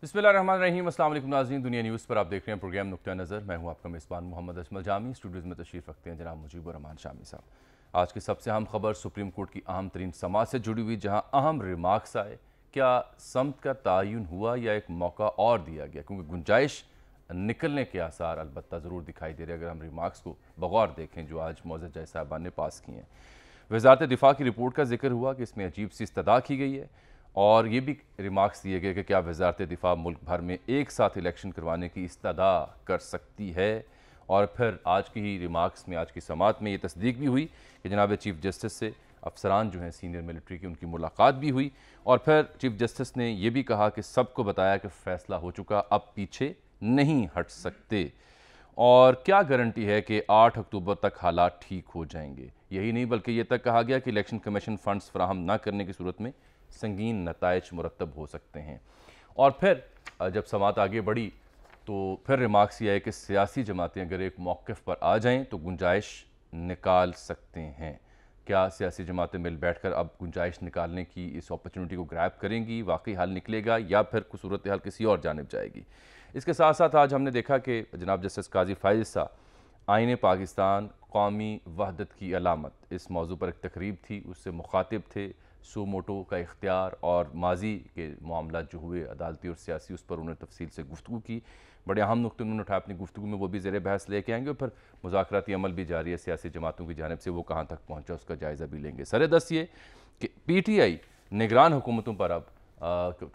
बिस्मिल्लाहिर्रहमानिर्रहीम। अस्सलाम वालेकुम नाज़रीन, दुनिया न्यूज़ पर आप देख रहे हैं प्रोग्राम नुक्ता नज़र। मैं हूं आपका मेज़बान मोहम्मद अजमल जामी। स्टूडियोज़ में तशरीफ़ रखते हैं जनाब मुजीबुर रहमान शामी साहब। आज की सबसे अहम खबर सुप्रीम कोर्ट की अहम तरीन समात से जुड़ी हुई, जहां अहम रिमार्क्स आए। क्या समत का तयन हुआ या एक मौका और दिया गया? क्योंकि गुंजाइश निकलने के आसार अलबत्ता ज़रूर दिखाई दे रहे अगर हम रिमार्क्स को बगौर देखें जो आज मोअज़्ज़ज़ जज साहबान ने पास किए हैं। वज़ारत दिफ़ा की रिपोर्ट का जिक्र हुआ कि इसमें अजीब सी इस्तदा की गई है, और ये भी रिमार्क्स दिए गए कि क्या वज़ारत दिफ़ा मुल्क भर में एक साथ इलेक्शन करवाने की इस्तदा कर सकती है। और फिर आज की ही रिमार्क्स में, आज की समात में ये तस्दीक भी हुई कि जनाब चीफ़ जस्टिस से अफसरान जो हैं सीनियर मिलिट्री की, उनकी मुलाकात भी हुई। और फिर चीफ़ जस्टिस ने यह भी कहा कि सबको बताया कि फ़ैसला हो चुका, अब पीछे नहीं हट सकते। और क्या गारंटी है कि 8 अक्टूबर तक हालात ठीक हो जाएंगे? यही नहीं बल्कि ये तक कहा गया कि इलेक्शन कमीशन फ़ंड्स फराहम न करने की सूरत में संगीन नताइज मुरतब हो सकते हैं। और फिर जब समात आगे बढ़ी तो फिर रिमार्क्स ये है कि सियासी जमातें अगर एक मौक़िफ़ पर आ जाएं तो गुंजाइश निकाल सकते हैं। क्या सियासी जमातें मिल बैठकर अब गुंजाइश निकालने की इस अपॉर्चुनिटी को ग्रैब करेंगी? वाकई हल निकलेगा या फिर सूरत हाल किसी और जानिब जाएगी? इसके साथ साथ आज हमने देखा कि जनाब जस्टिस काजी फाइज़ साहब, आईन पाकिस्तान कौमी वहदत की अलामत, इस मौजू पर एक तकरीब थी, उससे मुखातिब थे। सो मोटो का इख्तियार और माजी के मामला जो हुए अदालती और सियासी, उस पर उन्होंने तफसील से गुफ्तगू की। बड़े अहम नुक्ते उन्होंने उठाए अपनी गुफ्तगू में, वो भी ज़ेर बहस लेके आएंगे। और फिर मुज़ाकराती अमल भी जारी है सियासी जमातों की जानिब से, वो कहाँ तक पहुँचा उसका जायज़ा भी लेंगे। सरेदस्त ये कि PTI निगरान हुकूमतों पर अब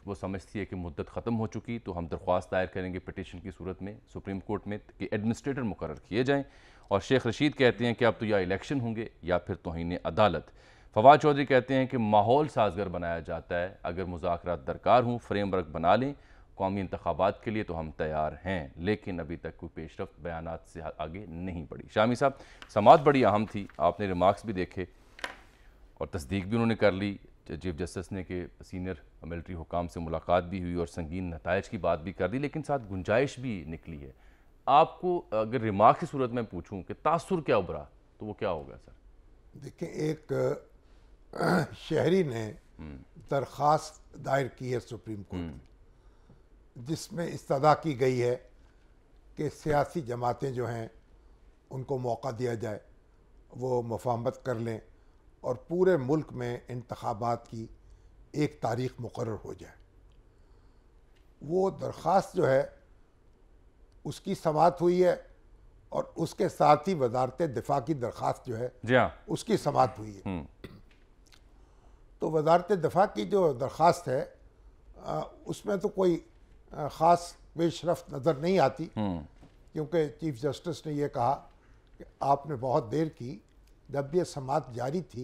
वो समझती है कि मुद्दत ख़त्म हो चुकी, तो हम दरख्वास्त दायर करेंगे पिटीशन की सूरत में सुप्रीम कोर्ट में कि एडमिनिस्ट्रेटर मुकर्रर किए जाएँ। और शेख रशीद कहते हैं कि अब तो या इलेक्शन होंगे या फिर तौहीन अदालत। फवाद चौधरी कहते हैं कि माहौल साजगर बनाया जाता है, अगर मुज़ाकरात दरकार हों, फ्रेमवर्क बना लें कौमी इंतखाबात के लिए तो हम तैयार हैं, लेकिन अभी तक कोई पेशरफ्त बयानात से आगे नहीं बढ़ी। शामी साहब, समात बड़ी अहम थी, आपने रिमार्क्स भी देखे और तस्दीक भी उन्होंने कर ली चीफ जस्टिस ने कि सीनियर मिलिट्री हुकाम से मुलाकात भी हुई और संगीन नताइज की बात भी कर दी, लेकिन साथ गुंजाइश भी निकली है। आपको अगर रिमार्क की सूरत में पूछूं कि तासुर क्या उभरा तो वो क्या होगा सर? देखिए, एक शहरी ने दरख्वास्त दायर की है सुप्रीम कोर्ट में, जिसमें इस्तदा की गई है कि सियासी जमातें जो हैं उनको मौका दिया जाए, वो मुफाहमत कर लें और पूरे मुल्क में इंतखाबात की एक तारीख मुकर्रर हो जाए। वो दरख्वास्त जो है उसकी समात हुई है और उसके साथ ही वजारत दिफा की दरख्वास्त जो है जी हाँ, उसकी समात हुई है। तो वजारत दिफा की जो दरख्वास्त है उसमें तो कोई ख़ास पेशरफ्त नज़र नहीं आती, क्योंकि चीफ जस्टिस ने यह कहा कि आपने बहुत देर की, जब ये समात जारी थी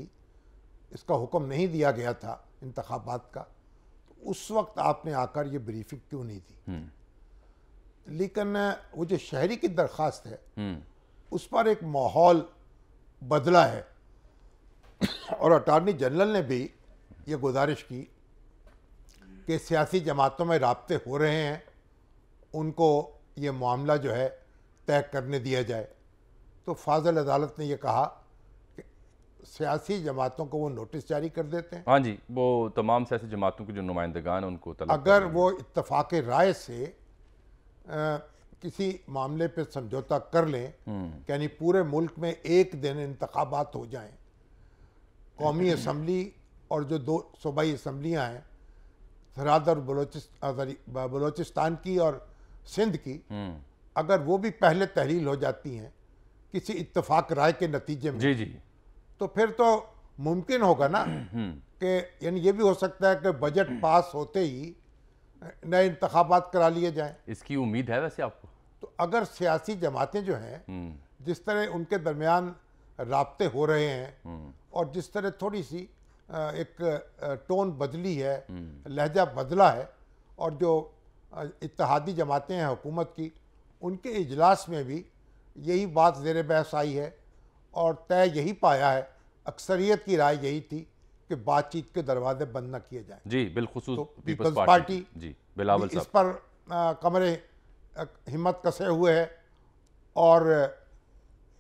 इसका हुक्म नहीं दिया गया था इंतखाबात का, तो उस वक्त आपने आकर ये ब्रीफिंग क्यों नहीं दी? लेकिन वो जो शहरी की दरख्वास्त है उस पर एक माहौल बदला है और अटॉर्नी जनरल ने भी ये गुजारिश की कि सियासी जमातों में राब्ते हो रहे हैं, उनको ये मामला जो है तय करने दिया जाए। तो फाजल अदालत ने यह कहा कि सियासी जमातों को वो नोटिस जारी कर देते हैं। हाँ जी, वो तमाम सियासी जमातों के जो नुमाइंदगान हैं उनको तलब अगर वो इत्तफाक राय से किसी मामले पे समझौता कर लें, यानी पूरे मुल्क में एक दिन इंतखाबात हो जाएं, कौमी असम्बली और जो 2 सूबाई असम्बलियाँ हैं, थराद और बलोचिस्तान की और सिंध की, अगर वो भी पहले तहलील हो जाती हैं किसी इत्तफाक राय के नतीजे में, जी जी, तो फिर तो मुमकिन होगा ना कि, यानी ये भी हो सकता है कि बजट पास होते ही नए इंतखाबात करा लिए जाएं। इसकी उम्मीद है वैसे आपको? तो अगर सियासी जमातें जो हैं, जिस तरह उनके दरमियान राब्ते हो रहे हैं और जिस तरह थोड़ी सी एक टोन बदली है, लहजा बदला है, और जो इत्तेहादी जमातें हैं हुकूमत की, उनके इजलास में भी यही बात ज़ेर बहस आई है और तय यही पाया है, अक्सरियत की राय यही थी कि बातचीत के दरवाजे बंद न किए जाएं। जी बिलखुसूस तो पीपल्स पार्टी जी बिलावल इस साहब पर कमरे हिम्मत कसे हुए है और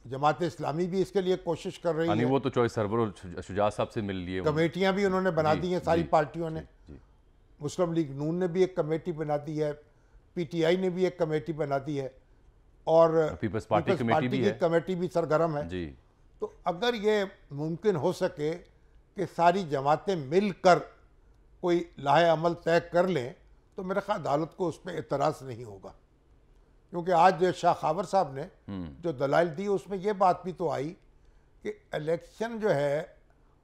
जमात इस्लामी भी इसके लिए कोशिश कर रही यानी है। वो तो चॉइस सरवर शुजा साहब से मिल लिए कमेटियां भी उन्होंने बना दी हैं सारी पार्टियों ने। मुस्लिम लीग नून ने भी एक कमेटी बना दी है, पीटीआई ने भी एक कमेटी बना दी है, और पीपल्स पार्टी कमेटी भी की है, कमेटी भी सरगर्म है जी। तो अगर ये मुमकिन हो सके कि सारी जमातें मिलकर कोई लाहे अमल तय कर लें तो मेरे ख्याल अदालत को उस पर एतराज़ नहीं होगा, क्योंकि आज शाह खावर साहब ने जो दलाइल दी उसमें ये बात भी तो आई कि इलेक्शन जो है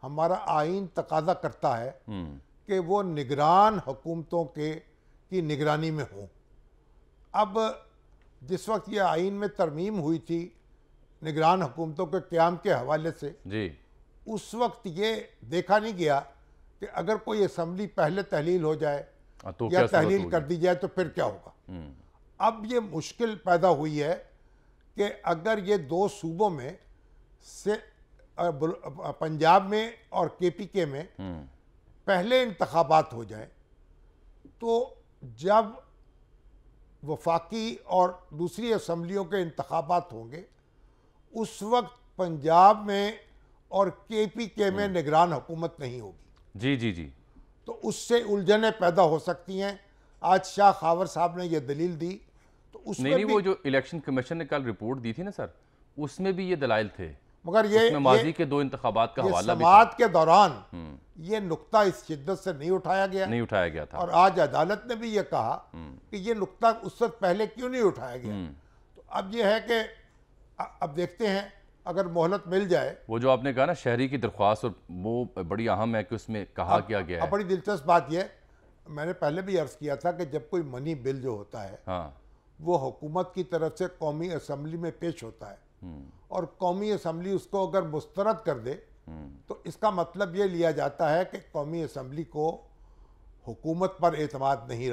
हमारा आइन तकाजा करता है कि वो निगरान हुकूमतों की निगरानी में हो। अब जिस वक्त ये आइन में तरमीम हुई थी निगरान हुकूमतों के क़याम के हवाले से जी, उस वक्त ये देखा नहीं गया कि अगर कोई असम्बली पहले तहलील हो जाए तो या क्या सूरत तहलील होगी? कर दी जाए तो फिर क्या होगा। अब ये मुश्किल पैदा हुई है कि अगर ये दो सूबों में से पंजाब में और केपीके में पहले इंतखाबात हो जाए तो जब वफाकी और दूसरी असम्बलियों के इंतखाबात होंगे उस वक्त पंजाब में और केपीके में निगरान हुकूमत नहीं होगी। जी जी जी। तो उससे उलझनें पैदा हो सकती हैं। आज शाह खावर साहब ने यह दलील दी तो उसमें नहीं, भी वो जो इलेक्शन कमीशन ने कल रिपोर्ट दी थी ना सर, उसमें भी ये दलाइल थे, मगर उसमें माजी के दो इंतखाबात का ये हवाला भी समाअत के दौरान ये नुक्ता इस शिद्दत से नहीं उठाया गया नहीं उठाया गया था। और आज अदालत ने भी ये कहा कि ये नुक्ता उस वक्त पहले क्यों नहीं उठाया गया। तो अब ये है कि अब देखते हैं अगर मोहलत मिल जाए। वो जो आपने कहा ना शहरी की दरख्वास्त, और वो बड़ी अहम है कि उसमें कहा क्या गया है। बड़ी दिलचस्प बात यह, मैंने पहले भी अर्ज किया था कि जब कोई मनी बिल जो होता है हाँ, वो हुकूमत की तरफ से कौमी असम्बली में पेश होता है और कौमी असम्बली उसको अगर मुस्तरद कर दे तो इसका मतलब ये लिया जाता है कि कौमी असम्बली को हुकूमत पर एतमाद नहीं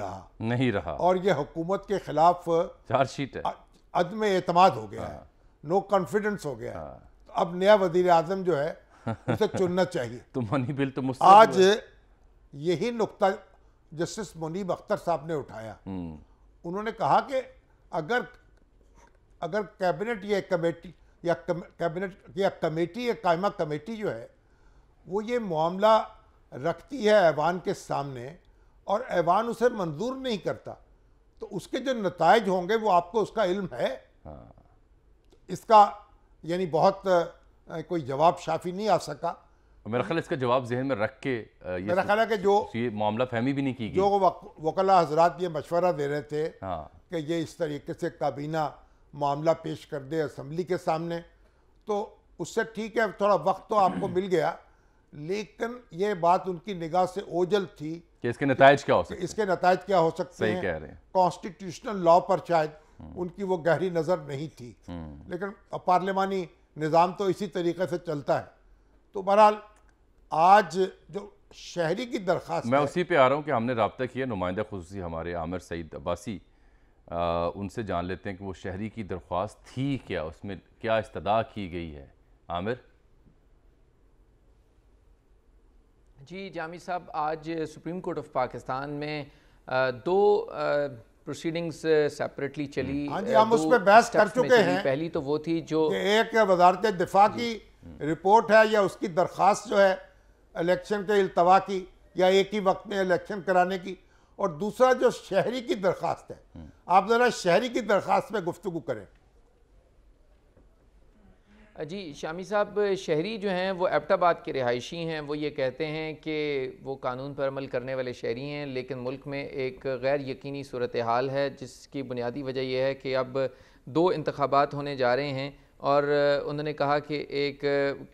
रहा और ये हुकूमत के खिलाफ चार्जशीट है, अदम एतमाद हो गया है, नो कॉन्फिडेंस हो गया है। तो अब नया वजीर आजम जो है उसे चुनना चाहिए। तो मनी बिल तो आज यही नुक्ता जस्टिस मुनीब अख्तर साहब ने उठाया। उन्होंने कहा कि अगर कैबिनेट या कमेटी या कैबिनेट या कमेटी या कायमा कमेटी जो है वो ये मामला रखती है ऐवान के सामने और ऐवान उसे मंजूर नहीं करता तो उसके जो नताइज होंगे वो आपको उसका इल्म है। इसका यानी बहुत कोई जवाब शाफी नहीं आ सका। मेरा ख्याल इसका जवाब जहन में रख के मेरा ख्याल है कि जो ये मामला फहमी भी नहीं की गई। जो वकला हजरात ये मशवरा दे रहे थे कि ये इस तरीके से काबीना मामला पेश कर दे असम्बली के सामने, तो उससे ठीक है थोड़ा वक्त तो आपको मिल गया, लेकिन ये बात उनकी निगाह से ओझल थी कि इसके नताइज क्या हो सकते हैं। इसके नताइज क्या हो सकते हैं। सही कह रहे हैं। कॉन्स्टिट्यूशनल लॉ पर शायद उनकी वो गहरी नज़र नहीं थी, लेकिन पार्लिमानी निज़ाम तो इसी तरीके से चलता है। तो बहरहाल आज जो शहरी की दरख्वास्त मैं उसी पे आ रहा हूँ कि हमने रब्ता किया नुमाइंदा खुसूसी हमारे आमिर सईद अब्बासी, उनसे जान लेते हैं कि वो शहरी की दरख्वास्त थी क्या, उसमें क्या इस्तदा की गई है। आमिर जी, जामी साहब, आज सुप्रीम कोर्ट ऑफ पाकिस्तान में दो प्रोसीडिंग्स सेपरेटली चली। हाँ जी, हम उस पर बहस कर चुके हैं। पहली तो वो थी जो एक वजारत दिफा की रिपोर्ट है या उसकी दरख्वास्त जो है इलेक्शन के इल्तवा की या एक ही वक्त में इलेक्शन कराने की, और दूसरा जो शहरी की दरख्वास्त है। आप ज़रा शहरी की दरख्वास्त में गुफ्तगू करें। जी शामी साहब, शहरी जो हैं वो एबटाबाद के रिहायशी हैं। वो ये कहते हैं कि वो कानून पर अमल करने वाले शहरी हैं, लेकिन मुल्क में एक गैर यकीनी सूरत हाल है जिसकी बुनियादी वजह यह है कि अब दो इंतखाबात होने जा रहे हैं और उन्होंने कहा कि एक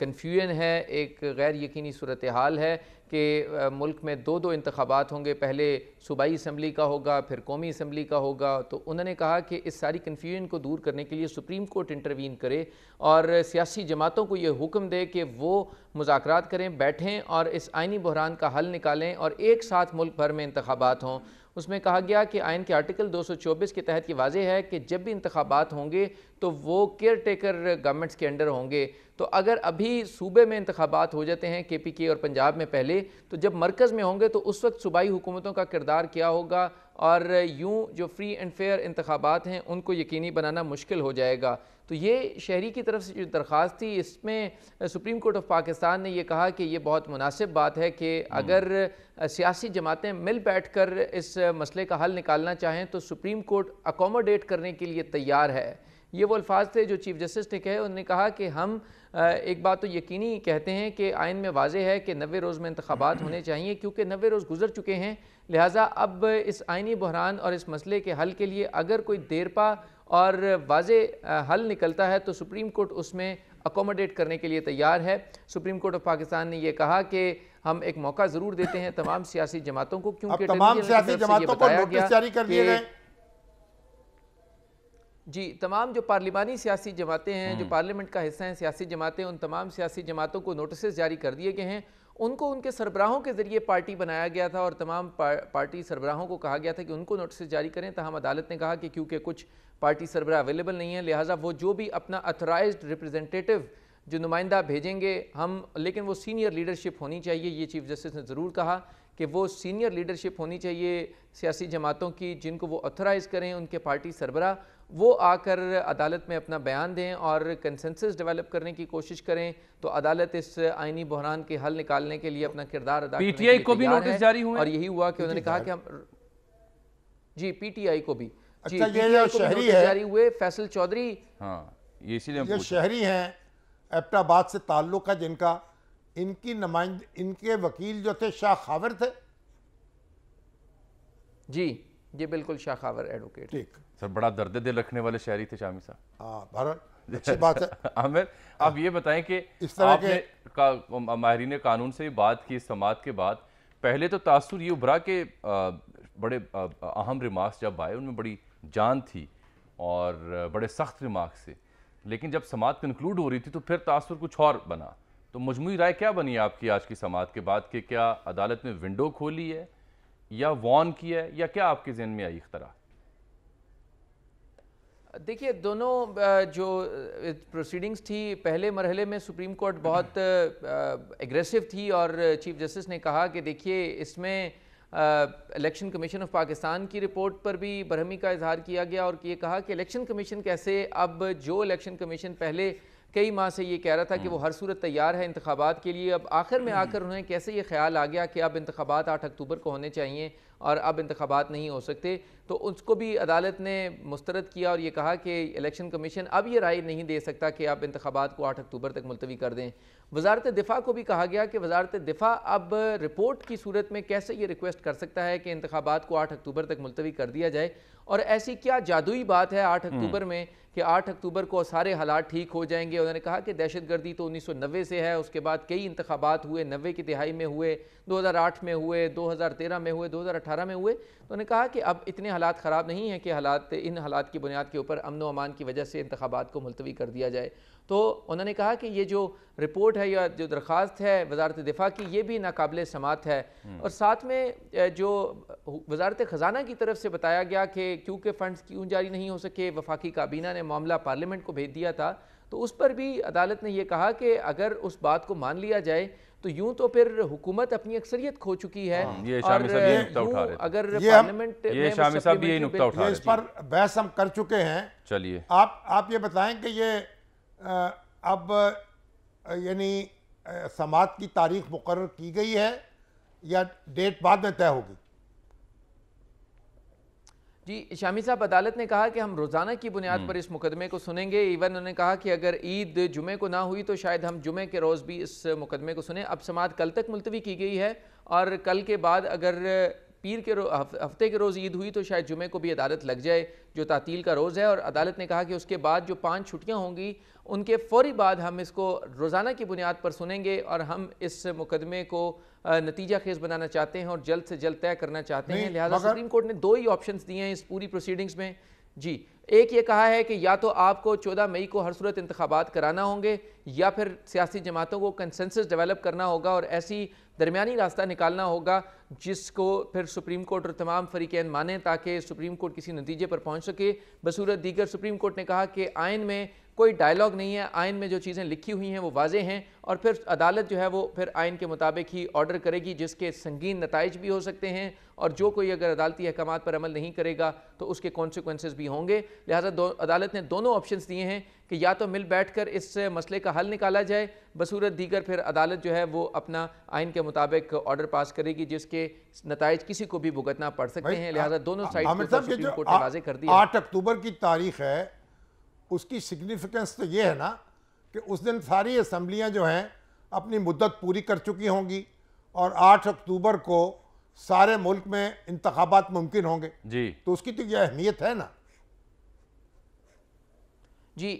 कन्फ्यूजन है, एक गैर यकीनी सूरत हाल है कि मुल्क में दो इंतखाबात होंगे, पहले सूबाई असम्बली का होगा फिर कौमी असम्बली का होगा। तो उन्होंने कहा कि इस सारी कन्फ्यूजन को दूर करने के लिए सुप्रीम कोर्ट इंटरवीन करे और सियासी जमातों को ये हुक्म दे कि वो मुज़ाकरात करें, बैठें और इस आइनी बहरान का हल निकालें और एक साथ मुल्क भर में इंतखाबात हों। उसमें कहा गया कि आइन के आर्टिकल 224 के तहत ये वाज़ेह है कि जब भी इंतखाबात होंगे तो वो केयर टेकर गवर्नमेंट्स के अंडर होंगे। तो अगर अभी सूबे में इंतखाबात हो जाते हैं KPK और पंजाब में पहले, तो जब मरकज़ में होंगे तो उस वक्त सूबाई हुकूमतों का किरदार क्या होगा, और यूँ जो फ्री एंड फेयर इंतखाबात हैं उनको यकीनी बनाना मुश्किल हो जाएगा। तो ये शहरी की तरफ से जो दरख्वास्त थी, इसमें सुप्रीम कोर्ट ऑफ पाकिस्तान ने यह कहा कि ये बहुत मुनासिब बात है कि अगर सियासी जमातें मिल बैठ कर इस मसले का हल निकालना चाहें तो सुप्रीम कोर्ट अकोमोडेट करने के लिए तैयार है। ये वो अल्फाज थे जो चीफ जस्टिस ने कहे। उन्होंने कहा कि हम एक बात तो यकीनी कहते हैं कि आइन में वाज़ेह है कि 90 रोज़ में इंतखाबात होने चाहिए, क्योंकि 90 रोज़ गुजर चुके हैं। लिहाजा अब इस आइनी बहरान और इस मसले के हल के लिए अगर कोई देरपा और वाज़ेह हल निकलता है तो सुप्रीम कोर्ट उसमें अकोमोडेट करने के लिए तैयार है। सुप्रीम कोर्ट ऑफ पाकिस्तान ने यह कहा कि हम एक मौका ज़रूर देते हैं तमाम सियासी जमातों को, क्योंकि तमाम सियासी जमातों को नोटिस जारी कर दिए गए। जी, तमाम जो पार्लिमानी सियासी जमातें हैं, जो पार्लियामेंट का हिस्सा हैं सियासी जमातें, उन तमाम सियासी जमातों को नोटिस जारी कर दिए गए हैं। उनको उनके सरबराहों के ज़रिए पार्टी बनाया गया था और तमाम पार्टी सरबराहों को कहा गया था कि उनको नोटिस जारी करें। तहम अदालत ने कहा कि क्योंकि कुछ पार्टी सरबराह अवेलेबल नहीं है, लिहाजा वो जो भी अपना अथराइज्ड रिप्रेजेंटेटिव जो नुमाइंदा भेजेंगे हम, लेकिन वो सीनियर लीडरशिप होनी चाहिए। ये चीफ जस्टिस ने ज़रूर कहा कि वो सीनियर लीडरशिप होनी चाहिए सियासी जमातों की, जिनको वो ऑथराइज़ करें, उनके पार्टी सरबराह वो आकर अदालत में अपना बयान दें और कंसेंसस डेवलप करने की कोशिश करें। तो अदालत इस आइनी बहरान के हल निकालने के लिए अपना किरदार अदा करने के लिए को भी नोटिस जारी हुए और यही हुआ कि उन्होंने कहा कि हम जी PTI को भी अच्छा, ये शहरी है जारी हुए। फैसल चौधरी, हाँ, ये इसीलिए शहरी हैं एबटाबाद से ताल्लुक है जिनका, इनकी इनके वकील जो थे शाह खावर थे। जी ये बिल्कुल शाह खावर एडवोकेट। ठीक सर, बड़ा दर्द दिल रखने वाले शहरी थे शामी साहब। हाँ भारत, अच्छी बात है। आमिर, अब ये बताएं कि इस तरह आपने माहिरीन कानून से बात की इस समाअत के बाद, पहले तो तासुर ये उभरा कि बड़े अहम रिमार्क्स जब आए उनमें बड़ी जान थी और बड़े सख्त रिमार्क्स थे, लेकिन जब समाअत कंक्लूड हो रही थी तो फिर तासुर कुछ और बना। तो मजमूई राय क्या बनी आपकी आज की समाअत के बाद कि क्या अदालत ने विंडो खोली है या वॉर्न किया है या क्या आपके जहन में आई इख्तरा? देखिए, दोनों जो प्रोसीडिंग्स थी पहले मरहले में सुप्रीम कोर्ट बहुत एग्रेसिव थी और चीफ जस्टिस ने कहा कि देखिए इसमें इलेक्शन कमीशन ऑफ पाकिस्तान की रिपोर्ट पर भी बरहमी का इजहार किया गया और ये कहा कि इलेक्शन कमीशन कैसे, अब जो इलेक्शन कमीशन पहले कई माह से ये कह रहा था कि वो हर सूरत तैयार है इंतखाबात के लिए, अब आखिर में आकर उन्हें कैसे ये ख्याल आ गया कि अब इंतखाबात 8 अक्टूबर को होने चाहिए और अब इंतखाबात नहीं हो सकते। तो उसको भी अदालत ने मुस्तरद किया और ये कहा कि इलेक्शन कमीशन अब ये राय नहीं दे सकता कि आप इंतखाबात को 8 अक्टूबर तक मुलतवी कर दें। वजारत दिफा को भी कहा गया कि वजारत दिफा अब रिपोर्ट की सूरत में कैसे ये रिक्वेस्ट कर सकता है कि इंतखाबात को 8 अक्टूबर तक मुलतवी कर दिया जाए, और ऐसी क्या जादुई बात है 8 अक्टूबर में कि 8 अक्टूबर को सारे हालात ठीक हो जाएंगे। उन्होंने कहा कि दहशतगर्दी तो 1990 से है, उसके बाद कई इंतखाबात हुए, 90 की दिहाई में हुए, 2008 में हुए, 2013 में हुए, 2018 में हुए। तो उन्होंने कहा कि अब इतने हालात ख़राब नहीं हैं कि इन हालात की बुनियाद के ऊपर अमन व अमान की वजह से इंतखाबात को मुलतवी कर दिया जाए। तो उन्होंने कहा कि ये जो रिपोर्ट है या जो दरख्वास्त है वजारत दिफा की, ये भी नाकाबिल समात है। और साथ में जो वजारत ख़जाना की तरफ से बताया गया कि क्योंकि फ़ंड्स क्यों जारी नहीं हो सके, वफाकी काबीना ने मामला पार्लियामेंट को भेज दिया था, तो उस पर भी अदालत ने यह कहा कि अगर उस बात को मान लिया जाए तो यूं तो फिर हुकूमत अपनी अक्सरियत खो चुकी है। ये शामी साहब ये नुक्ता उठा रहे थे, अगर पार्लियामेंट ये शामी साहब भी यही नुक्ता उठा रहे थे, इस पर बहस हम कर चुके हैं। चलिए आप ये बताएं कि ये अब यानी समाअत की तारीख मुकर्रर की गई है या डेट बाद में तय होगी? जी, शामी साहब, अदालत ने कहा कि हम रोज़ाना की बुनियाद पर इस मुकदमे को सुनेंगे। इवन उन्होंने कहा कि अगर ईद जुमे को ना हुई तो शायद हम जुमे के रोज़ भी इस मुकदमे को सुने। अब समाअत कल तक मुलतवी की गई है और कल के बाद अगर पीर के हफ्ते के रोज़ ईद हुई तो शायद जुमे को भी अदालत लग जाए, जो तातील का रोज़ है। और अदालत ने कहा कि उसके बाद जो 5 छुट्टियाँ होंगी उनके फ़ौरी बाद हम इसको रोज़ाना की बुनियाद पर सुनेंगे और हम इस मुकदमे को नतीजा खेज बनाना चाहते हैं और जल्द से जल्द तय करना चाहते हैं। लिहाजा सुप्रीम कोर्ट ने 2 ही ऑप्शंस दिए हैं इस पूरी प्रोसीडिंग्स में। जी, एक ये कहा है कि या तो आपको 14 मई को हर सूरत इंतखाबात कराना होंगे या फिर सियासी जमातों को कंसेंसस डेवलप करना होगा और ऐसी दरमियानी रास्ता निकालना होगा जिसको फिर सुप्रीम कोर्ट और तमाम फरीकैन माने ताकि सुप्रीम कोर्ट किसी नतीजे पर पहुंच सके। बसूरत दीगर सुप्रीम कोर्ट ने कहा कि आइन में कोई डायलॉग नहीं है, आइन में जो चीज़ें लिखी हुई हैं वो वाजे हैं और फिर अदालत जो है वो फिर आइन के मुताबिक ही ऑर्डर करेगी, जिसके संगीन नताइज भी हो सकते हैं और जो कोई अगर अदालती अहकामात पर अमल नहीं करेगा तो उसके कॉन्सिक्वेंसेस भी होंगे। लिहाजा अदालत ने दोनों ऑप्शंस दिए हैं कि या तो मिल बैठकर इस मसले का हल निकाला जाए, बसूरत दीगर फिर अदालत जो है वो अपना आइन के मुताबिक ऑर्डर पास करेगी जिसके नताइज किसी को भी भुगतना पड़ सकते हैं। लिहाजा दोनों साइड सुप्रीम कोर्ट ने वाजे कर दिया। 8 अक्टूबर की तारीख है, उसकी सिग्निफिकेंस तो ये है ना कि उस दिन सारी असम्बलियां जो हैं अपनी मुद्दत पूरी कर चुकी होंगी और 8 अक्टूबर को सारे मुल्क में इंतखाबात मुमकिन होंगे जी, तो उसकी तो ये अहमियत है ना। जी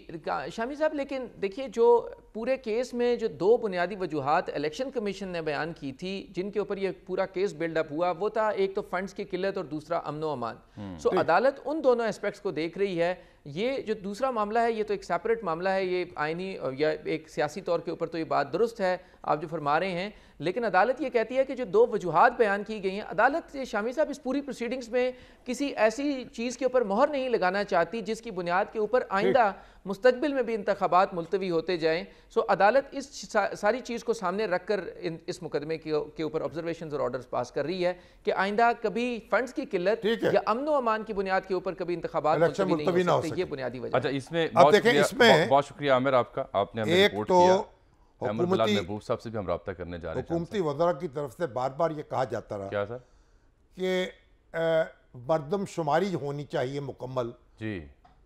शामी साहब, लेकिन देखिए जो पूरे केस में जो 2 बुनियादी वजूहात इलेक्शन कमीशन ने बयान की थी जिनके ऊपर ये पूरा केस बिल्डअप हुआ, वो था एक तो फंड्स की किल्लत और दूसरा अमन व अमान। सो अदालत उन दोनों एस्पेक्ट्स को देख रही है। ये जो दूसरा मामला है ये तो एक सेपरेट मामला है, ये आइनी या एक सियासी तौर के ऊपर तो ये बात दुरुस्त है आप जो फरमा रहे हैं, लेकिन अदालत ये कहती है कि जो 2 वजूहात बयान की गई हैं, अदालत शामी साहब इस पूरी प्रोसीडिंग्स में किसी ऐसी चीज़ के ऊपर मोहर नहीं लगाना चाहती जिसकी बुनियाद के ऊपर आइंदा मुस्तकबिल में भी इंतखाबात मुलतवी होते जाएं। सो अदालत इस सारी चीज़ को सामने रखकर इस मुकदमे के ऊपर ऑब्जर्वेशंस और ऑर्डर्स पास कर रही है कि आइंदा कभी फंड्स की किल्लत या अमन व अमान की बुनियाद के ऊपर कभी इंतखाबात मुलतवी नहीं हो सकते। ये बुनियादी वजह। अच्छा, इसमें अब देखें, इसमें बहुत शुक्रिया आमिर आपका, आपने हमें एक रिपोर्ट तो किया। अहमद बिलाल हुकूमती महबूब साहब से भी हम रब्ता करने जा रहे हैं। हुकूमती वज़रा की तरफ से बार बार ये कहा जाता रहा क्या सर? कि मरदमशुमारी होनी चाहिए मुकम्मल जी,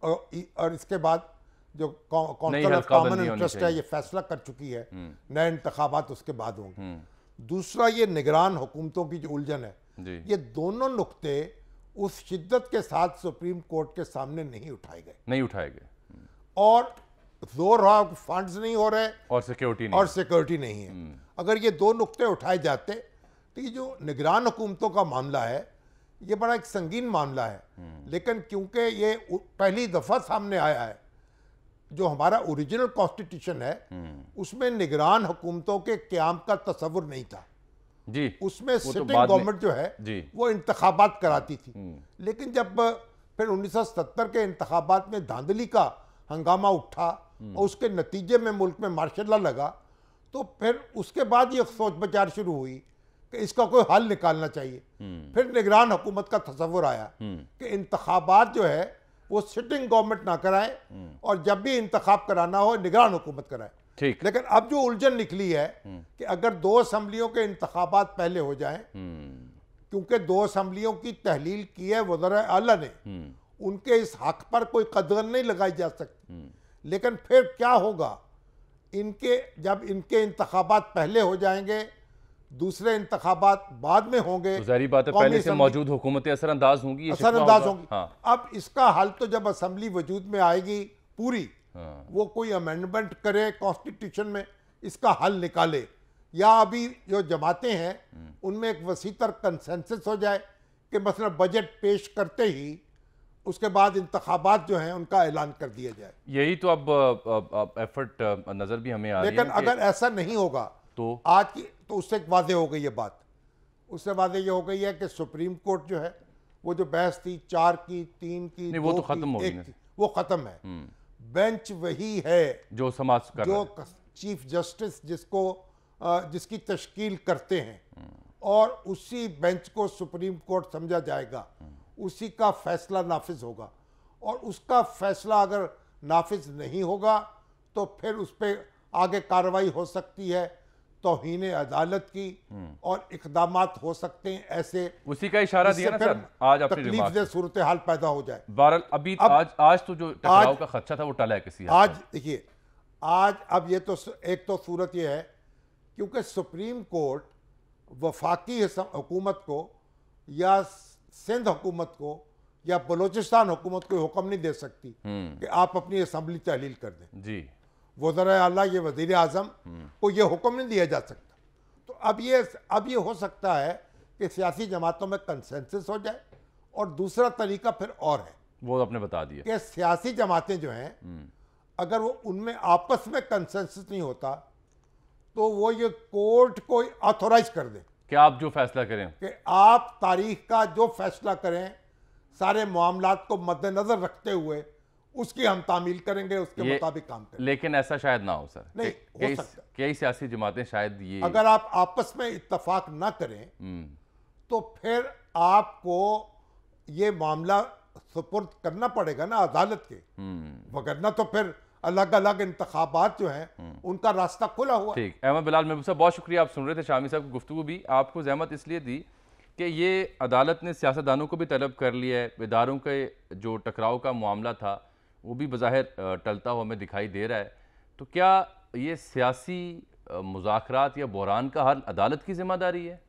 और इसके बाद जो कौंसिल ऑफ हल्काबंदी कॉमन होनी इंटरेस्ट है चाहिए। ये फैसला कर चुकी है, नए इंतखाबात उसके बाद होंगे। दूसरा, ये निगरान हुकूमतों की जो उलझन है, जी, ये दोनों नुक्ते उस शिद्दत के साथ सुप्रीम कोर्ट के सामने नहीं उठाए गए नहीं उठाएंगे और जोर रहा फंड्स नहीं हो रहे और सिक्योरिटी नहीं। और सिक्योरिटी नहीं है। अगर ये 2 नुक्ते उठाए जाते तो ये जो निगरान हुकूमतों का मामला है ये बड़ा एक संगीन मामला है, लेकिन क्योंकि ये पहली दफ़ा सामने आया है, जो हमारा ओरिजिनल कॉन्स्टिट्यूशन है उसमें निगरान हुकूमतों के क़याम का तस्वुर नहीं था जी, उसमें तो सिटिंग बाद में- गवर्नमेंट जो है जी, वो इंतखाबात कराती थी। लेकिन जब फिर 1970 के इंतखाबात में धांधली का हंगामा उठा और उसके नतीजे में मुल्क में मार्शल लॉ लगा, तो फिर उसके बाद ये सोच विचार शुरू हुई कि इसका कोई हल निकालना चाहिए। फिर निगरान हुकूमत का तस्वुर आया कि इंतखाबात जो है वो सिटिंग गवर्नमेंट ना कराए और जब भी इंतखाब कराना हो निगरान हुकूमत कराए। ठीक। लेकिन अब जो उलझन निकली है कि अगर 2 असम्बलियों के इंतखाबात पहले हो जाएं, क्योंकि 2 असम्बलियों की तहलील की है वज़ीर आला ने, उनके इस हक पर कोई कदर नहीं लगाई जा सकती। लेकिन फिर क्या होगा, जब इनके इंतखाबात पहले हो जाएंगे, दूसरे इंतखाबात बाद में होंगे, तो ज़ाहिर बात है पहले से मौजूद हुकूमतें असरअंदाज होंगी, ये शिकवा असरअंदाज होगा। होंगी। हाँ, अब इसका हल तो जब असम्बली वजूद में आएगी पूरी, हाँ, वो कोई अमेंडमेंट करे कॉन्स्टिट्यूशन में, इसका हल निकाले, या अभी जो जमातें हैं उनमें एक वसीतर कंसेंसस हो जाए कि मतलब बजट पेश करते ही उसके बाद इंतखाबात जो हैं उनका ऐलान कर दिया जाए। यही तो अब एफर्ट नज़र भी हमें आ रही है। लेकिन अगर ऐसा नहीं होगा तो आज की तो उससे वादे हो गई ये बात, उससे वादे ये हो गई है कि सुप्रीम कोर्ट जो है वो जो बहस थी 4 की 3 की नहीं, वो 2 तो खत्म हो की, गई 1 की, वो खत्म है। बेंच वही है जो समाज कर जो रहा है। चीफ जस्टिस जिसकी तश्कील करते हैं और उसी बेंच को सुप्रीम कोर्ट समझा जाएगा, उसी का फैसला नाफिज होगा और उसका फैसला अगर नाफिज नहीं होगा तो फिर उस पर आगे कार्रवाई हो सकती है, तौहीन अदालत की, और इकदामात हो सकते हैं ऐसे, उसी का इशारा दिया ना जिससे सर फिर आज अपनी तकलीफ रिमार्क दे सूरत हाल पैदा हो जाए। बहरहाल अभी आज तो जो टकराव का खदशा था वो टला है किसी हद आज तक। देखिए, आज अब ये तो एक तो सूरत ये है क्योंकि सुप्रीम कोर्ट वफाकी हुकूमत को या सिंध हुकूमत को या बलूचिस्तान हुकूमत को हुक्म नहीं दे सकती कि आप अपनी असम्बली तहलील कर दें। जी, वज़ीर आला ये वज़ीर आज़म को ये हुक्म नहीं दिया जा सकता। तो अब ये हो सकता है कि सियासी जमातों में कंसेंसस हो जाए, और दूसरा तरीका फिर और है वो आपने बता दिया कि सियासी जमातें जो हैं अगर वो उनमें आपस में कंसेंसस नहीं होता तो वो ये कोर्ट को ऑथोराइज कर दें कि आप जो फैसला करें, कि आप तारीख का जो फैसला करें, सारे मामलात को मद्देनजर रखते हुए उसकी हम तामील करेंगे, उसके मुताबिक काम करेंगे। लेकिन ऐसा शायद ना हो सर। नहीं हो सकता। कई सियासी जमातें शायद ये, अगर आप आपस में इत्तेफाक ना करें तो फिर आपको ये मामला सुपुर्द करना पड़ेगा ना अदालत के, वगरना तो फिर अलग अलग इंतखाबात जो हैं उनका रास्ता खुला हुआ। ठीक। अहमद बिलाल महबूब साहब, बहुत शुक्रिया, आप सुन रहे थे शामी साहब की गुफ्तगू भी। आपको जहमत इसलिए दी कि ये अदालत ने सियासतदानों को भी तलब कर लिया है, इदारों के जो टकराव का मामला था वो भी बज़ाहिर टलता हुआ हमें दिखाई दे रहा है। तो क्या ये सियासी मुज़ाकरात या बहरान का हल अदालत की जिम्मेदारी है?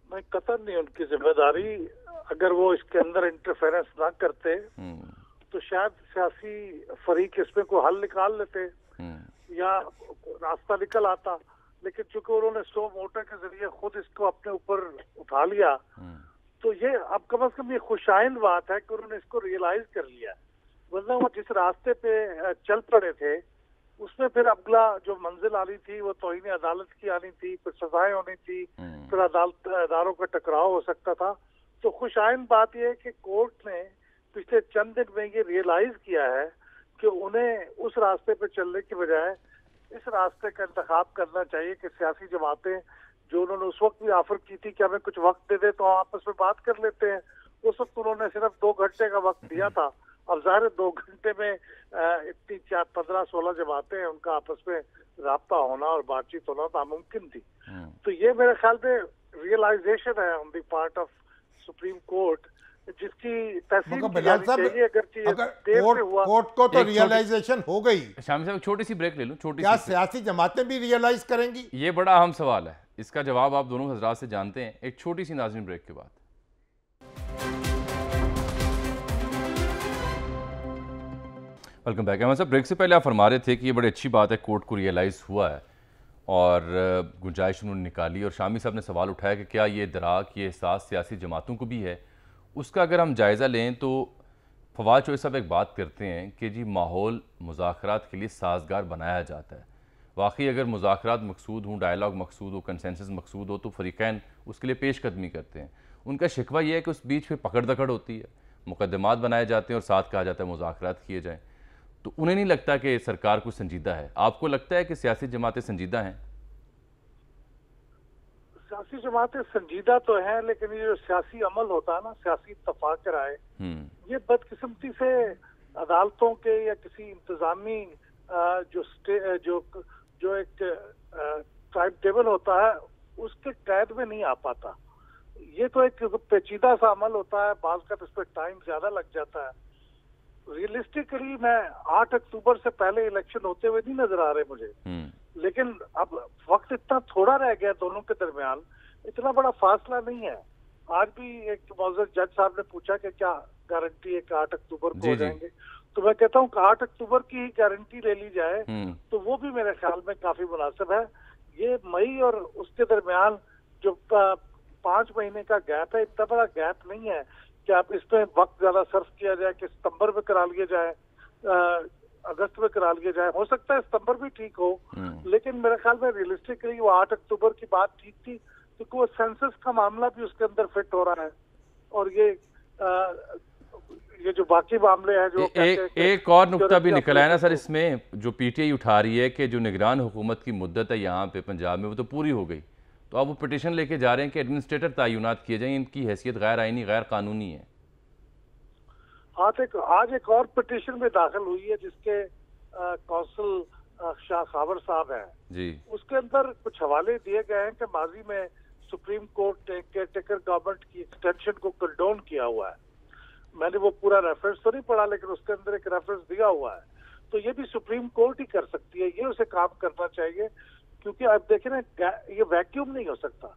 मैं कतई नहीं उनकी जिम्मेदारी। अगर वो इसके अंदर इंटरफेरेंस ना करते तो शायद सियासी फरीक इसमें कोई हल निकाल लेते या रास्ता निकल आता, लेकिन चूंकि उन्होंने स्टो मोटर के जरिए खुद इसको अपने ऊपर उठा लिया, तो ये अब कम से कम ये खुशाइन बात है कि उन्होंने इसको रियलाइज कर लिया। वरना वो जिस रास्ते पे चल पड़े थे उसमें फिर अगला जो मंजिल आनी थी वो तौहीन अदालत की आनी थी, फिर सजाएं होनी थी, फिर अदारों का टकराव हो सकता था। तो खुशाइन बात यह है कि कोर्ट ने पिछले चंद दिन में ये रियलाइज किया है कि उन्हें उस रास्ते पे चलने की बजाय इस रास्ते का इंतखाब करना चाहिए कि सियासी जमातें जो उन्होंने उस वक्त भी ऑफर की थी कि हमें कुछ वक्त दे दे तो आपस में बात कर लेते हैं, उस वक्त उन्होंने सिर्फ 2 घंटे का वक्त दिया था। अब ज़ाहिर 2 घंटे में इतनी 15-16 जमातें हैं, उनका आपस में राब्ता होना और बातचीत होना नामुमकिन थी। तो ये मेरे ख्याल में रियलाइजेशन है on the part of supreme court, जिसकी तहसील की जानी चाहिए। अगर कोर्ट को तो रियलाइजेशन हो गई। शामी साहब छोटी सी ब्रेक ले लूं, छोटी क्या सी। सियासी जमातें भी रियलाइज करेंगी? ये बड़ा अहम सवाल है, इसका जवाब आप दोनों हजरात से जानते हैं एक छोटी सी नाज़रीन ब्रेक के बाद। Welcome back. अहमद साहब, ब्रेक से पहले आप फरमा रहे थे कि ये बड़ी अच्छी बात है, कोर्ट को रियलाइज़ हुआ है और गुंजाइश उन्होंने निकाली, और शामी साहब ने सवाल उठाया कि क्या ये इदराक, ये एहसास सियासी जमातों को भी है। उसका अगर हम जायज़ा लें तो फवाद चौधरी साहब एक बात करते हैं कि जी माहौल मुज़ाकरात के लिए साजगार बनाया जाता है। वाकई अगर मुज़ाकरात मकसूद हों, डायलॉग मकसूद हो, कंसेंसस मकसूद हो तो फ़रीक़ैन उसके लिए पेश कदमी करते हैं। उनका शिकवा यह है कि उस बीच फिर पकड़ दकड़ होती है, मुकदमात बनाए जाते हैं और साथ कहा जाता है मुज़ाकरात किए जाएँ। तो उन्हें नहीं लगता कि सरकार कुछ संजीदा है। आपको लगता है कि सियासी जमातें संजीदा हैं? सियासी जमातें संजीदा तो हैं, लेकिन ये जो सियासी अमल होता है ना, सियासी इत्तफाक राय, ये बदकिस्मती से अदालतों के या किसी इंतजामी जो एक टाइम टेबल होता है उसके कैद में नहीं आ पाता। ये तो एक पेचीदा सा अमल होता है, बाज़ का इस पर टाइम ज्यादा लग जाता है। रियलिस्टिकली मैं 8 अक्टूबर से पहले इलेक्शन होते हुए नहीं नजर आ रहे मुझे, लेकिन अब वक्त इतना थोड़ा रह गया दोनों के दरमियान, इतना बड़ा फासला नहीं है। आज भी एक मौजूद जज साहब ने पूछा कि क्या गारंटी है कि 8 अक्टूबर को हो जाएंगे, तो मैं कहता हूँ कि 8 अक्टूबर की ही गारंटी ले ली जाए तो वो भी मेरे ख्याल में काफी मुनासिब है। ये मई और उसके दरमियान जो 5 महीने का गैप है, इतना बड़ा गैप नहीं है कि आप इसमें वक्त ज्यादा सर्व किया जाए कि सितंबर में करा लिया जाए, अगस्त में करा लिया जाए। हो सकता है सितंबर भी ठीक हो, लेकिन मेरे ख्याल में रियलिस्टिकली वो 8 अक्टूबर की बात ठीक थी, क्योंकि वो सेंसस का मामला भी उसके अंदर फिट हो रहा है। और ये जो बाकी मामले हैं जो एक और नुक्ता भी निकला है ना सर इसमें, जो पीटीआई उठा रही है कि जो निगरान हुकूमत की मुद्दत है यहाँ पे पंजाब में वो तो पूरी हो गई, तो अब वो पिटीशन लेके जा रहे हैं कि एडमिनिस्ट्रेटर तयनात किए जाएं, इनकी हैसियत गैर आईनी गैर कानूनी है। आज एक और पिटीशन में दाखिल हुई है जिसके कौंसल शाह खावर साहब हैं जी, उसके अंदर कुछ हवाले दिए गए हैं कि माजी में सुप्रीम कोर्ट ने केयरटेकर गवर्नमेंट की एक्सटेंशन को कंडोन किया हुआ है। मैंने वो पूरा रेफरेंस तो नहीं पढ़ा, लेकिन उसके अंदर एक रेफरेंस दिया हुआ है। तो ये भी सुप्रीम कोर्ट ही कर सकती है, ये उसे काम करना चाहिए, क्योंकि अब देखें ना, ये वैक्यूम नहीं हो सकता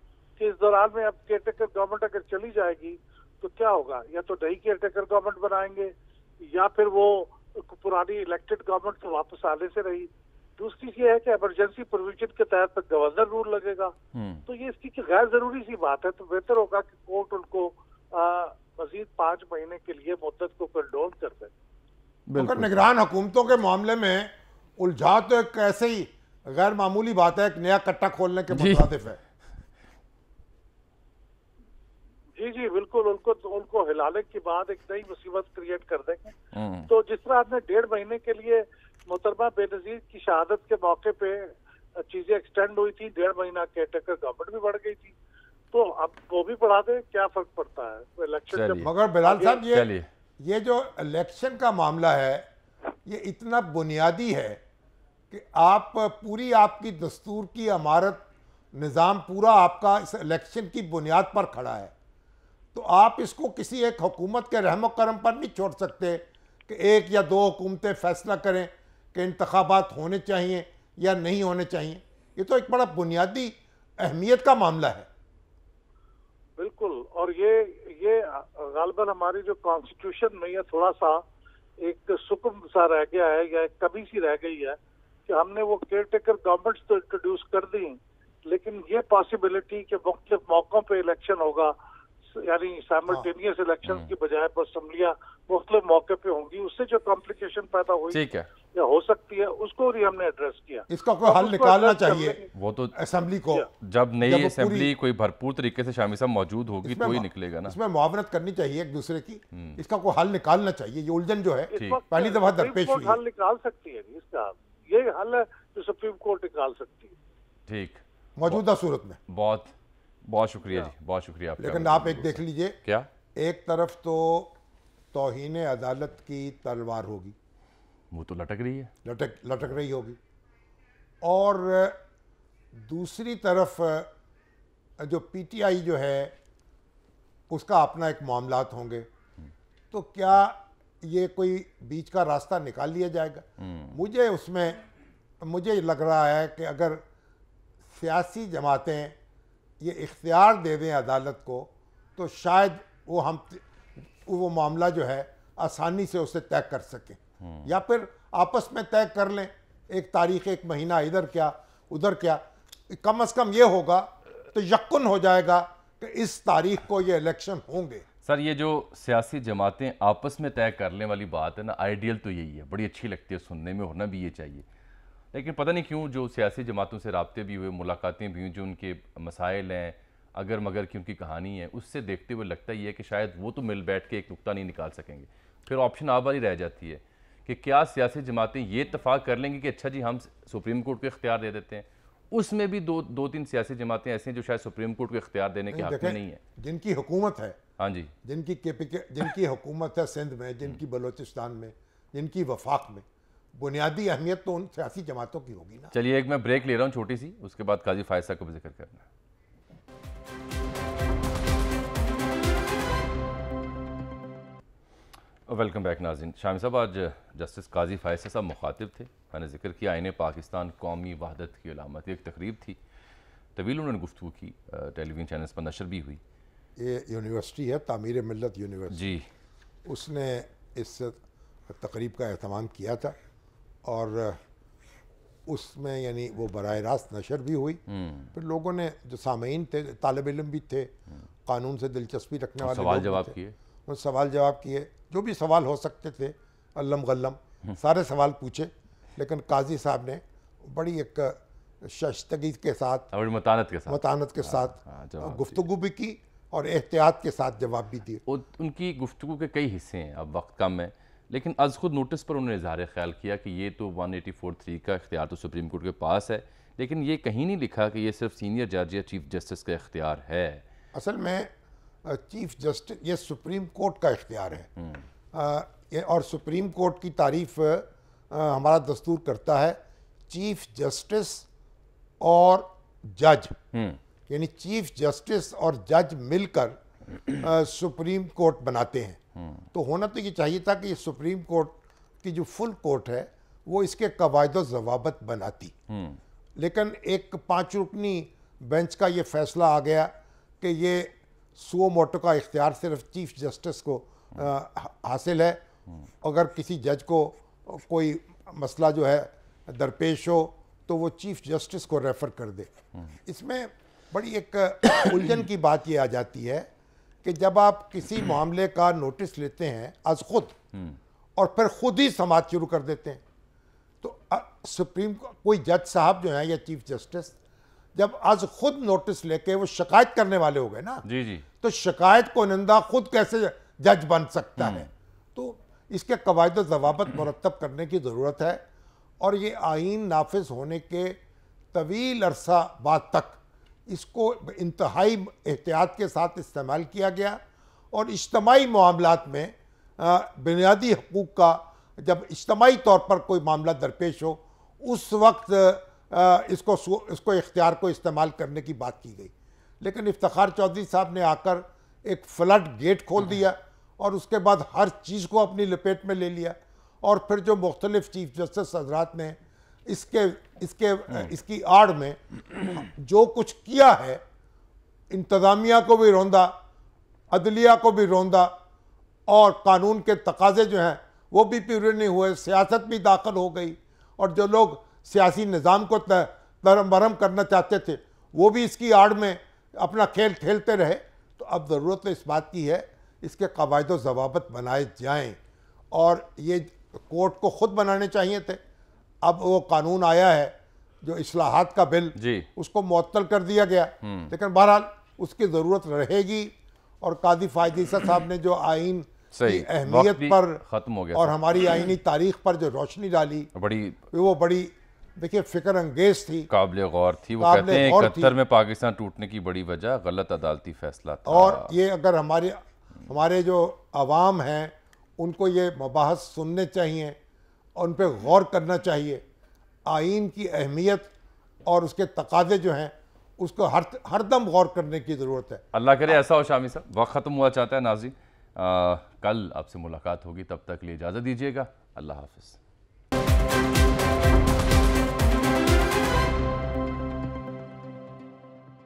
कि इस दौरान में अब केयरटेकर गवर्नमेंट अगर चली जाएगी तो क्या होगा, या तो नई केयरटेकर गवर्नमेंट बनाएंगे या फिर वो पुरानी इलेक्टेड गवर्नमेंट तो वापस आने से रही। दूसरी चीज ये है कि इमरजेंसी प्रोविजन के तहत गवर्नर रूल लगेगा, तो ये इसकी गैर जरूरी सी बात है। तो बेहतर होगा कि कोर्ट उनको मजीद 5 महीने के लिए मुद्दत को कंडोन कर दे। अगर निगरान हुकूमतों के मामले में उलझा तो एक ऐसे ही गैर मामूली बात है, एक नया कट्टा खोलने के मुताबिक है। जी जी बिल्कुल, उनको हिलाने के बाद एक नई मुसीबत क्रिएट कर देंगे। तो जिस तरह आपने 1.5 महीने के लिए मोहतरमा बेनजीर की शहादत के मौके पे चीजें एक्सटेंड हुई थी, 1.5 महीना केयरटेकर गवर्नमेंट भी बढ़ गई थी, तो अब वो भी बढ़ा दे, क्या फर्क पड़ता है? तो इलेक्शन जब मगर बिलाल साहब चलिए, ये जो इलेक्शन का मामला है ये इतना बुनियादी है कि आप पूरी आपकी दस्तूर की इमारत निज़ाम पूरा आपका इस इलेक्शन की बुनियाद पर खड़ा है। तो आप इसको किसी एक हुकूमत के रहम करम पर नहीं छोड़ सकते कि एक या दो हुकूमतें फैसला करें कि इंतखाबात होने चाहिए या नहीं होने चाहिए। ये तो एक बड़ा बुनियादी अहमियत का मामला है। बिल्कुल, और ये गालिबन हमारी जो कॉन्स्टिट्यूशन में ये थोड़ा सा एक सुकुम सा रह गया है या एक कमी सी रह गई है कि हमने वो केयरटेकर गवर्नमेंट्स तो इंट्रोड्यूस कर दी, लेकिन ये पॉसिबिलिटी कि मुख्तलिफ मौकों पे इलेक्शन होगा, यानी साइमल्टेनियस इलेक्शन की बजाय पर असम्बलियां मुख्तलिफ मौके पे होंगी, उससे जो कॉम्प्लिकेशन पैदा हुई ठीक है, या हो सकती है, उसको भी हमने एड्रेस किया। इसका कोई हल निकालना चाहिए वो तो असेंबली को। जब नई असेंबली कोई भरपूर तरीके से शामी साहब मौजूद होगी तो ही निकलेगा ना, इसमें मुआवनत करनी चाहिए एक दूसरे की। इसका कोई हल निकालना चाहिए। ये उलझन जो है पहली दफा दरपेश हुई। हल निकाल सकती है इसका, ये हल है जो सुप्रीम कोर्ट निकाल सकती है। ठीक, मौजूदा सूरत में। बहुत बहुत शुक्रिया जी, बहुत शुक्रिया आपका। लेकिन आप एक देख लीजिए, क्या एक तरफ तो तौहीन अदालत की तलवार होगी, वो तो लटक रही है, लटक रही होगी, और दूसरी तरफ जो पीटीआई जो है उसका अपना एक मामलात होंगे। तो क्या ये कोई बीच का रास्ता निकाल लिया जाएगा? मुझे लग रहा है कि अगर सियासी जमातें ये इख्तियार दे दें अदालत को तो शायद वो मामला जो है आसानी से उसे तय कर सकें, या फिर आपस में तय कर लें एक तारीख, एक महीना, इधर क्या उधर क्या। कम से कम ये होगा तो यकीन हो जाएगा कि इस तारीख को ये इलेक्शन होंगे। सर ये जो सियासी जमातें आपस में तय करने वाली बात है ना, आइडियल तो यही है, बड़ी अच्छी लगती है सुनने में, होना भी ये चाहिए। लेकिन पता नहीं क्यों जो सियासी जमातों से राब्ते भी हुए, मुलाकातें भी हुई, जो उनके मसाइल हैं, अगर मगर की उनकी कहानी है, उससे देखते हुए लगता ही है कि शायद वो तो मिल बैठ के एक नुक्ता नहीं निकाल सकेंगे। फिर ऑप्शन आबादी रह जाती है कि क्या सियासी जमातें ये इत्तफाक कर लेंगी कि अच्छा जी हम सुप्रीम कोर्ट को इख्तियार दे देते हैं। उसमें भी दो तीन सियासी जमातें ऐसी हैं जो शायद सुप्रीम कोर्ट को इख्तियार देने के हक में नहीं है। जिनकी हुकूमत है, हाँ जी, जिनकी हुकूमत है सिंध में, जिनकी बलोचिस्तान में, जिनकी वफाक में, बुनियादी अहमियत तो उन सियासी जमातों की होगी ना। चलिए एक मैं ब्रेक ले रहा हूँ छोटी सी, उसके बाद काजी फायज साहब का भी जिक्र करना है। वेलकम बैक नाज़रीन। शामी साहब आज जस्टिस काजी फायज साहब मुखातिब थे, मैंने जिक्र किया आईने पाकिस्तान कौमी वहदत की अलामत, एक तकरीब थी, तवील उन्होंने गुफ्तगू की, टेलीविज़न चैनल्स पर नशर भी हुई। ये यूनिवर्सिटी है तामीर मिल्लत यूनिवर्सिटी जी, उसने इस तकरीब का एहतमाम किया था और उसमें यानी वो बराह रास्त नशर भी हुई। फिर लोगों ने जो सामीन थे, तालिब इल्म भी थे, कानून से दिलचस्पी रखने वाले सवाल जवाब किए, वो सवाल जवाब किए, जो भी सवाल हो सकते थे अल्लम गल्लम सारे सवाल पूछे। लेकिन काजी साहब ने बड़ी एक शस्तगी के साथ, मतानत के साथ गुफ्तगू भी की और एहतियात के साथ जवाब भी दिए। उनकी गुफ्तगू के कई हिस्से हैं, अब वक्त कम है, लेकिन आज खुद नोटिस पर उन्होंने इजहार ख्याल किया कि ये तो 184(3) का इख्तियार तो सुप्रीम कोर्ट के पास है, लेकिन ये कहीं नहीं लिखा कि ये सिर्फ सीनियर जज या चीफ जस्टिस का इख्तियार है। असल में चीफ जस्टिस ये सुप्रीम कोर्ट का इख्तियार है, और सुप्रीम कोर्ट की तारीफ हमारा दस्तूर करता है चीफ जस्टिस और जज, यानी चीफ जस्टिस और जज मिलकर सुप्रीम कोर्ट बनाते हैं। तो होना तो ये चाहिए था कि सुप्रीम कोर्ट की जो फुल कोर्ट है वो इसके कवायद व ज़वाबित बनाती, लेकिन एक 5 रुकनी बेंच का ये फैसला आ गया कि ये सुओ मोटो का इख्तियार सिर्फ चीफ जस्टिस को हासिल है। अगर किसी जज को कोई मसला जो है दरपेश हो तो वो चीफ जस्टिस को रेफ़र कर दे। इसमें बड़ी एक उलझन की बात ये आ जाती है कि जब आप किसी मामले का नोटिस लेते हैं आज खुद और फिर खुद ही समाज शुरू कर देते हैं, तो सुप्रीम कोई जज साहब जो है या चीफ जस्टिस जब आज खुद नोटिस लेके वो शिकायत करने वाले हो गए ना, जी जी, तो शिकायत कुनिंदा खुद कैसे जज बन सकता है? तो इसके कवायद व ज़वाबित मुरतब करने की ज़रूरत है। और ये आइन नाफिज होने के तवील अरसा बाद तक इसको इंतहाई एहतियात के साथ इस्तेमाल किया गया। और इज्तमाई मामलात में बुनियादी हकूक़ का जब इज्तमाई तौर पर कोई मामला दरपेश हो, उस वक्त इसको इख्तियार को इस्तेमाल करने की बात की गई। लेकिन इफ्तिखार चौधरी साहब ने आकर एक फ्लड गेट खोल दिया और उसके बाद हर चीज़ को अपनी लपेट में ले लिया। और फिर जो मुख्तलिफ चीफ जस्टिस हजरात ने इसकी आड़ में जो कुछ किया है, इंतज़ामिया को भी रौंदा, अदलिया को भी रौंदा, और कानून के तकाजे जो हैं वो भी पूरे नहीं हुए, सियासत भी दाखिल हो गई, और जो लोग सियासी निज़ाम को नरम बरम करना चाहते थे वो भी इसकी आड़ में अपना खेल खेलते रहे। तो अब ज़रूरत तो इस बात की है इसके कवायद व ज़वाबित बनाए जाएं, और ये कोर्ट को ख़ुद बनाने चाहिए थे। अब वो कानून आया है जो इस्लाहात का बिल, उसको मुअत्तल कर दिया गया, लेकिन बहरहाल उसकी ज़रूरत रहेगी। और कादी फायद ईसा साहब ने जो आइन की अहमियत पर ख़त्म हो गया और हमारी आइनी तारीख पर जो रोशनी डाली, वो बड़ी देखिए फ़िक्र अंगेज थी, काबिल गौर थी। वो कहते हैं 71 में पाकिस्तान टूटने की बड़ी वजह गलत अदालती फैसला था। और ये अगर हमारे जो अवाम हैं उनको ये मबाहस सुनने चाहिए और उन पर गौर करना चाहिए। आइन की अहमियत और उसके तकाजे जो हैं उसको हरदम गौर करने की ज़रूरत है। अल्लाह करे ऐसा हो। शामी साहब, वक्त ख़त्म हुआ चाहता है नाज़रीन, कल आपसे मुलाकात होगी, तब तक के लिए इजाज़त दीजिएगा। अल्लाह हाफ़िज़।